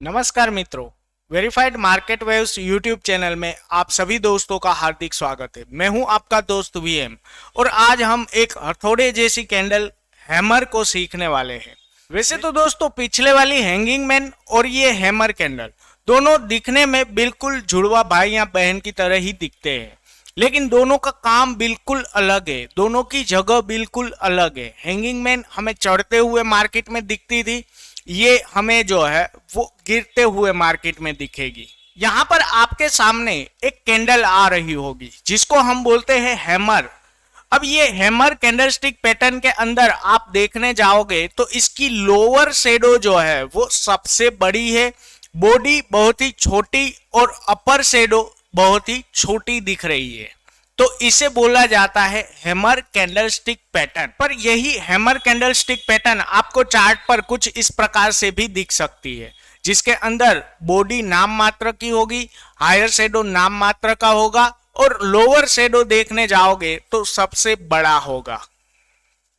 नमस्कार मित्रों, verified market waves YouTube channel में आप सभी दोस्तों का हार्दिक स्वागत है। मैं हूं आपका दोस्त वीएम और आज हम एक हथौड़े जैसी कैंडल हैमर को सीखने वाले हैं। वैसे तो दोस्तों पिछले वाली हैंगिंग मैन और ये हैमर कैंडल दोनों दिखने में बिल्कुल जुड़वा भाई या बहन की तरह ही दिखते हैं, लेकिन दोनों का काम बिल्कुल अलग है। दोनों की जगह बिल्कुल अलग है। हैंगिंग मैन हमें चढ़ते हुए मार्केट में दिखती थी, ये हमें जो है वो गिरते हुए मार्केट में दिखेगी। यहाँ पर आपके सामने एक कैंडल आ रही होगी जिसको हम बोलते हैं हैमर। अब ये हैमर कैंडलस्टिक पैटर्न के अंदर आप देखने जाओगे तो इसकी लोअर शेडो जो है वो सबसे बड़ी है, बॉडी बहुत ही छोटी और अपर शेडो बहुत ही छोटी दिख रही है, तो इसे बोला जाता है हैमर कैंडलस्टिक पैटर्न। पर यही हैमर कैंडलस्टिक पैटर्न आपको चार्ट पर कुछ इस प्रकार से भी दिख सकती है, जिसके अंदर बॉडी नाम मात्र की होगी, हायर शेडो नाम मात्र का होगा और लोअर शेडो देखने जाओगे तो सबसे बड़ा होगा।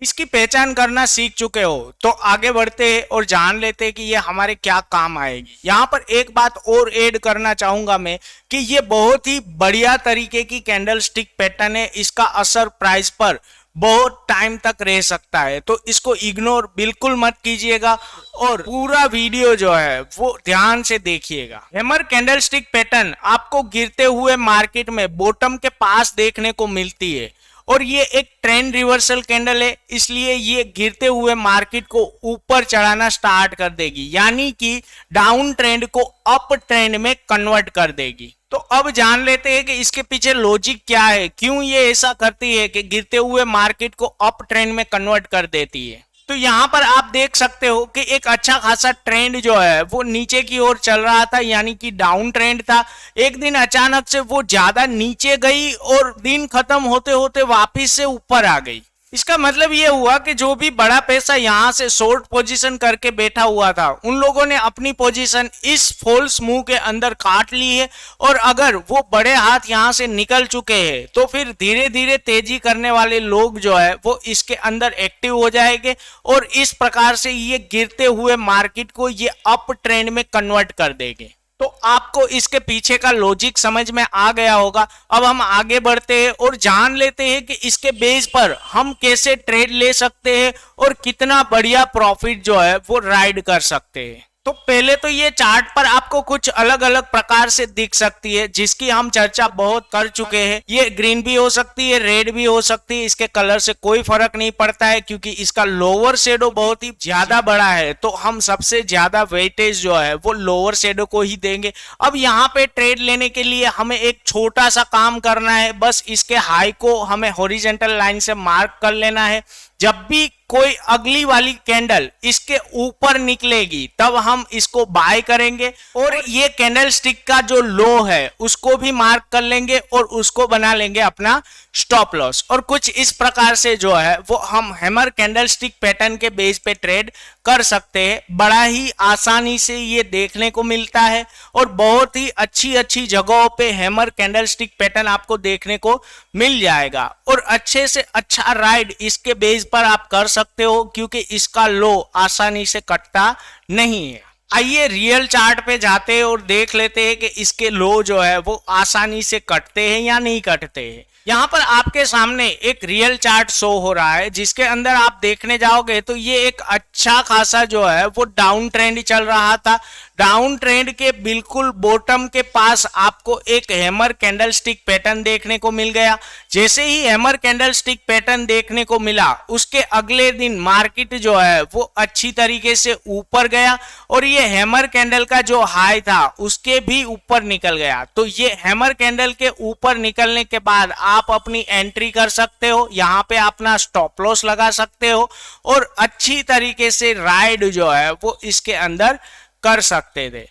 इसकी पहचान करना सीख चुके हो तो आगे बढ़ते हैं और जान लेते हैं कि ये हमारे क्या काम आएगी। यहाँ पर एक बात और ऐड करना चाहूंगा मैं कि ये बहुत ही बढ़िया तरीके की कैंडल स्टिक पैटर्न है। इसका असर प्राइस पर बहुत टाइम तक रह सकता है, तो इसको इग्नोर बिल्कुल मत कीजिएगा और पूरा वीडियो जो है वो ध्यान से देखिएगा। हैमर कैंडल स्टिक पैटर्न आपको गिरते हुए मार्केट में बॉटम के पास देखने को मिलती है और ये एक ट्रेंड रिवर्सल कैंडल है, इसलिए ये गिरते हुए मार्केट को ऊपर चढ़ाना स्टार्ट कर देगी, यानी कि डाउन ट्रेंड को अप ट्रेंड में कन्वर्ट कर देगी। तो अब जान लेते हैं कि इसके पीछे लॉजिक क्या है, क्यों ये ऐसा करती है कि गिरते हुए मार्केट को अप ट्रेंड में कन्वर्ट कर देती है। तो यहाँ पर आप देख सकते हो कि एक अच्छा खासा ट्रेंड जो है वो नीचे की ओर चल रहा था, यानी कि डाउन ट्रेंड था। एक दिन अचानक से वो ज्यादा नीचे गई और दिन खत्म होते होते वापस से ऊपर आ गई। इसका मतलब ये हुआ कि जो भी बड़ा पैसा यहाँ से शॉर्ट पोजीशन करके बैठा हुआ था, उन लोगों ने अपनी पोजीशन इस फॉल्स मूव के अंदर काट ली है और अगर वो बड़े हाथ यहाँ से निकल चुके हैं तो फिर धीरे धीरे तेजी करने वाले लोग जो है वो इसके अंदर एक्टिव हो जाएंगे और इस प्रकार से ये गिरते हुए मार्केट को ये अप ट्रेंड में कन्वर्ट कर देंगे। तो आपको इसके पीछे का लॉजिक समझ में आ गया होगा। अब हम आगे बढ़ते हैं और जान लेते हैं कि इसके बेस पर हम कैसे ट्रेड ले सकते हैं और कितना बढ़िया प्रॉफिट जो है वो राइड कर सकते हैं। तो पहले तो ये चार्ट पर आपको कुछ अलग अलग प्रकार से दिख सकती है, जिसकी हम चर्चा बहुत कर चुके हैं। ये ग्रीन भी हो सकती है, रेड भी हो सकती है, इसके कलर से कोई फर्क नहीं पड़ता है क्योंकि इसका लोअर शेडो बहुत ही ज्यादा बड़ा है, तो हम सबसे ज्यादा वेटेज जो है वो लोअर शेडो को ही देंगे। अब यहाँ पे ट्रेड लेने के लिए हमें एक छोटा सा काम करना है, बस इसके हाई को हमें हॉरिजॉन्टल लाइन से मार्क कर लेना है। जब भी कोई अगली वाली कैंडल इसके ऊपर निकलेगी तब हम इसको बाय करेंगे और ये कैंडल स्टिक का जो लो है उसको भी मार्क कर लेंगे और उसको बना लेंगे अपना स्टॉप लॉस। और कुछ इस प्रकार से जो है वो हम हैमर कैंडल स्टिक पैटर्न के बेस पे ट्रेड कर सकते हैं। बड़ा ही आसानी से ये देखने को मिलता है और बहुत ही अच्छी अच्छी जगहों पे हैमर कैंडल स्टिक पैटर्न आपको देखने को मिल जाएगा और अच्छे से अच्छा राइड इसके बेस पर आप कर सकते हो क्योंकि इसका लो आसानी से कटता नहीं है। आइए रियल चार्ट पे जाते हैं और देख लेते हैं कि इसके लो जो है वो आसानी से कटते हैं या नहीं कटते हैं। यहाँ पर आपके सामने एक रियल चार्ट शो हो रहा है, जिसके अंदर आप देखने जाओगे तो ये एक अच्छा खासा जो है वो डाउन ट्रेंड चल रहा था। डाउन ट्रेंड के बिल्कुल बॉटम के पास आपको एक हैमर कैंडल स्टिक पैटर्न देखने को मिल गया। जैसे ही हैमर कैंडल स्टिक पैटर्न देखने को मिला उसके अगले दिन मार्केट जो है वो अच्छी तरीके से ऊपर गया और ये हैमर कैंडल का जो हाई था उसके भी ऊपर निकल गया। तो ये हैमर कैंडल के ऊपर निकलने के बाद आप अपनी एंट्री कर सकते हो, यहाँ पे अपना स्टॉप लॉस लगा सकते हो और अच्छी तरीके से राइड जो है वो इसके अंदर कर सकते थे।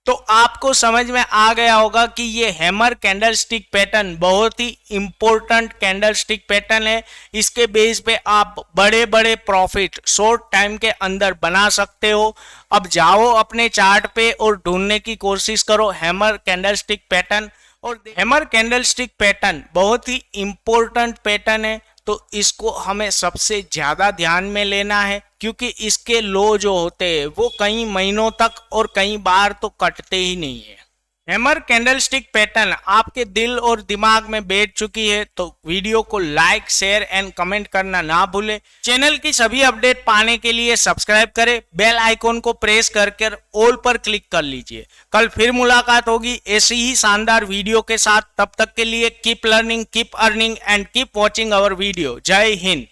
तो आपको समझ में आ गया होगा कि ये हैमर कैंडल स्टिक पैटर्न बहुत ही इंपॉर्टेंट कैंडल स्टिक पैटर्न है। इसके बेस पे आप बड़े बड़े प्रॉफिट शॉर्ट टाइम के अंदर बना सकते हो। अब जाओ अपने चार्ट पे और ढूंढने की कोशिश करो हैमर कैंडल स्टिक पैटर्न। और हैमर कैंडल स्टिक पैटर्न बहुत ही इंपॉर्टेंट पैटर्न है, तो इसको हमें सबसे ज़्यादा ध्यान में लेना है, क्योंकि इसके लो जो होते हैं वो कई महीनों तक और कई बार तो कटते ही नहीं है। हैमर कैंडलस्टिक पैटर्न आपके दिल और दिमाग में बैठ चुकी है तो वीडियो को लाइक, शेयर एंड कमेंट करना ना भूलें। चैनल की सभी अपडेट पाने के लिए सब्सक्राइब करें, बेल आइकॉन को प्रेस करके ऑल पर क्लिक कर लीजिए। कल फिर मुलाकात होगी ऐसी ही शानदार वीडियो के साथ। तब तक के लिए keep learning, keep earning and keep watching our video. Jai Hind.